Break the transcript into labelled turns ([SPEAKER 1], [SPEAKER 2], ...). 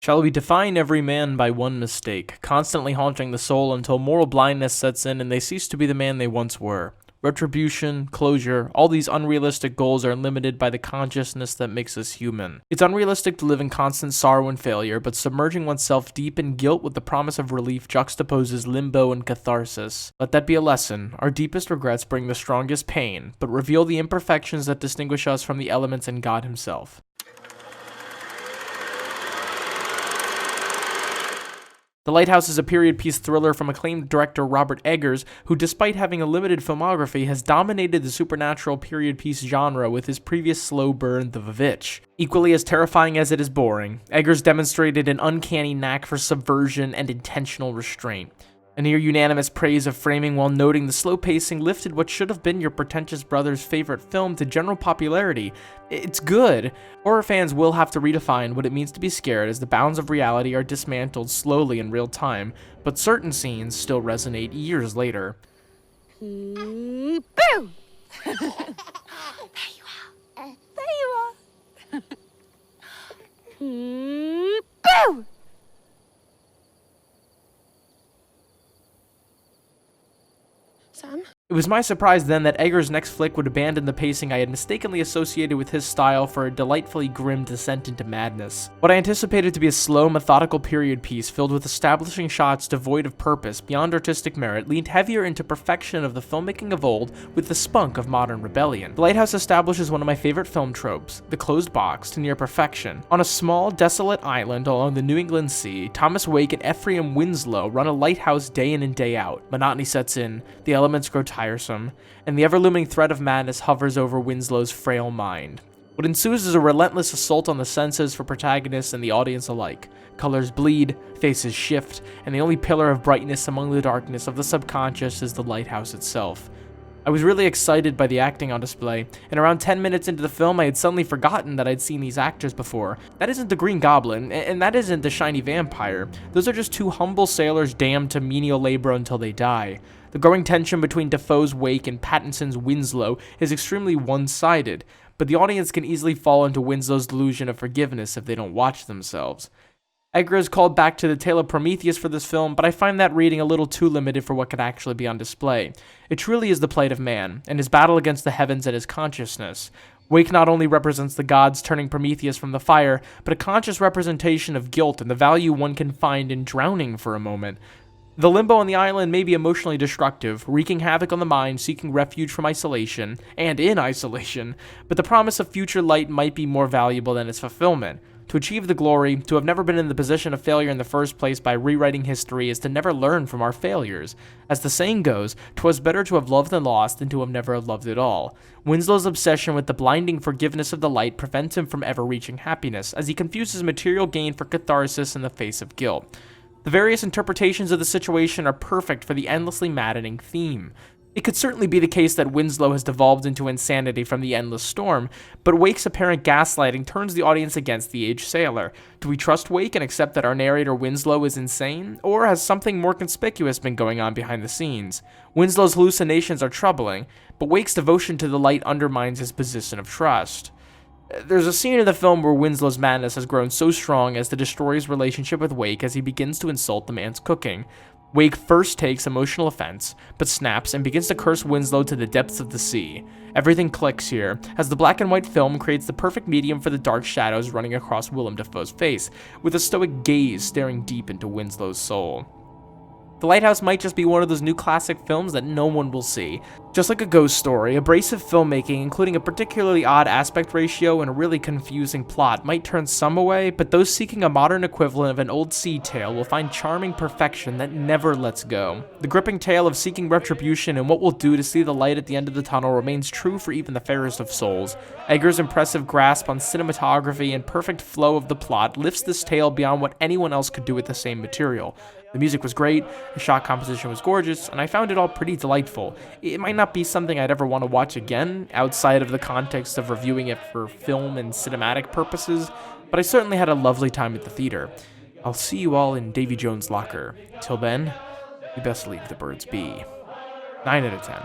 [SPEAKER 1] Shall we define every man by one mistake, constantly haunting the soul until moral blindness sets in and they cease to be the man they once were? Retribution, closure, all these unrealistic goals are limited by the consciousness that makes us human. It's unrealistic to live in constant sorrow and failure, but submerging oneself deep in guilt with the promise of relief juxtaposes limbo and catharsis. Let that be a lesson. Our deepest regrets bring the strongest pain, but reveal the imperfections that distinguish us from the elements and God himself. The Lighthouse is a period piece thriller from acclaimed director Robert Eggers, who despite having a limited filmography has dominated the supernatural period piece genre with his previous slow burn The Vivitch. Equally as terrifying as it is boring, Eggers demonstrated an uncanny knack for subversion and intentional restraint. A near unanimous praise of framing while noting the slow pacing lifted what should have been your pretentious brother's favorite film to general popularity. It's good. Horror fans will have to redefine what it means to be scared as the bounds of reality are dismantled slowly in real time, but certain scenes still resonate years later.
[SPEAKER 2] Boo! There you are. There you are. Boo! Sam?
[SPEAKER 1] It was my surprise then that Eggers' next flick would abandon the pacing I had mistakenly associated with his style for a delightfully grim descent into madness. What I anticipated to be a slow, methodical period piece filled with establishing shots devoid of purpose beyond artistic merit leaned heavier into perfection of the filmmaking of old with the spunk of modern rebellion. The Lighthouse establishes one of my favorite film tropes, the closed box, to near perfection. On a small, desolate island along the New England Sea, Thomas Wake and Ephraim Winslow run a lighthouse day in and day out. Monotony sets in, the elements grow tiresome, and the ever-looming threat of madness hovers over Winslow's frail mind. What ensues is a relentless assault on the senses for protagonists and the audience alike. Colors bleed, faces shift, and the only pillar of brightness among the darkness of the subconscious is the lighthouse itself. I was really excited by the acting on display, and around 10 minutes into the film I had suddenly forgotten that I'd seen these actors before. That isn't the Green Goblin, and that isn't the Shiny Vampire. Those are just two humble sailors damned to menial labor until they die. The growing tension between Defoe's Wake and Pattinson's Winslow is extremely one-sided, but the audience can easily fall into Winslow's delusion of forgiveness if they don't watch themselves. Eggers called back to the tale of Prometheus for this film, but I find that reading a little too limited for what could actually be on display. It truly is the plight of man, and his battle against the heavens and his consciousness. Wake not only represents the gods turning Prometheus from the fire, but a conscious representation of guilt and the value one can find in drowning for a moment. The limbo on the island may be emotionally destructive, wreaking havoc on the mind, seeking refuge from isolation, and in isolation, but the promise of future light might be more valuable than its fulfillment. To achieve the glory, to have never been in the position of failure in the first place by rewriting history is to never learn from our failures. As the saying goes, 'twas better to have loved and lost than to have never loved at all. Winslow's obsession with the blinding forgiveness of the light prevents him from ever reaching happiness, as he confuses material gain for catharsis in the face of guilt. The various interpretations of the situation are perfect for the endlessly maddening theme. It could certainly be the case that Winslow has devolved into insanity from the endless storm, but Wake's apparent gaslighting turns the audience against the aged sailor. Do we trust Wake and accept that our narrator Winslow is insane, or has something more conspicuous been going on behind the scenes? Winslow's hallucinations are troubling, but Wake's devotion to the light undermines his position of trust. There's a scene in the film where Winslow's madness has grown so strong as to destroy his relationship with Wake as he begins to insult the man's cooking. Wake first takes emotional offense, but snaps and begins to curse Winslow to the depths of the sea. Everything clicks here, as the black and white film creates the perfect medium for the dark shadows running across Willem Dafoe's face, with a stoic gaze staring deep into Winslow's soul. The Lighthouse might just be one of those new classic films that no one will see. Just like a ghost story, abrasive filmmaking, including a particularly odd aspect ratio and a really confusing plot, might turn some away, but those seeking a modern equivalent of an old sea tale will find charming perfection that never lets go. The gripping tale of seeking retribution and what we'll do to see the light at the end of the tunnel remains true for even the fairest of souls. Eggers' impressive grasp on cinematography and perfect flow of the plot lifts this tale beyond what anyone else could do with the same material. The music was great, the shot composition was gorgeous, and I found it all pretty delightful. It might not be something I'd ever want to watch again, outside of the context of reviewing it for film and cinematic purposes, but I certainly had a lovely time at the theater. I'll see you all in Davy Jones' locker. Till then, you best leave the birds be. 9 out of 10.